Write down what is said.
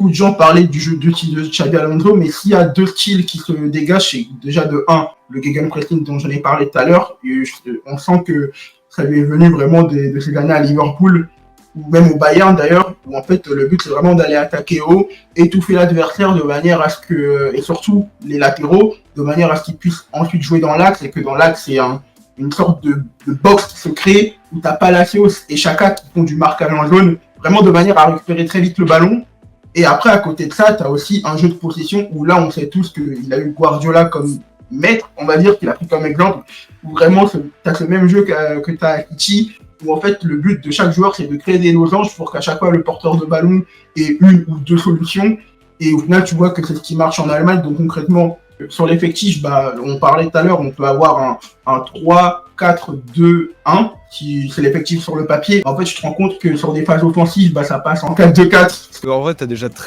beaucoup de gens parlaient du jeu de style de Xabi Alonso, mais s'il y a deux styles qui se dégagent, c'est déjà de un, le gegenpressing dont j'en ai parlé tout à l'heure. On sent que ça lui est venu vraiment de ces années à Liverpool, ou même au Bayern d'ailleurs, où en fait le but c'est vraiment d'aller attaquer haut, étouffer l'adversaire de manière à ce que, et surtout les latéraux, de manière à ce qu'ils puissent ensuite jouer dans l'axe, et que dans l'axe c'est une sorte de box qui se crée, où t'as Palacios et Xhaka qui font du marquage en zone, vraiment de manière à récupérer très vite le ballon. Et après, à côté de ça, tu as aussi un jeu de possession où là, on sait tous qu'il a eu Guardiola comme maître, on va dire, qu'il a pris comme exemple, où vraiment, tu as ce même jeu que tu as à Kitty, où en fait, le but de chaque joueur, c'est de créer des losanges pour qu'à chaque fois, le porteur de ballon ait une ou deux solutions. Et au final, tu vois que c'est ce qui marche en Allemagne. Donc concrètement, sur l'effectif, on parlait tout à l'heure, on peut avoir un 3-4-2-1, si c'est l'effectif sur le papier. En fait, je te rends compte que sur des phases offensives, ça passe en 4-2-4. En vrai, t'as déjà très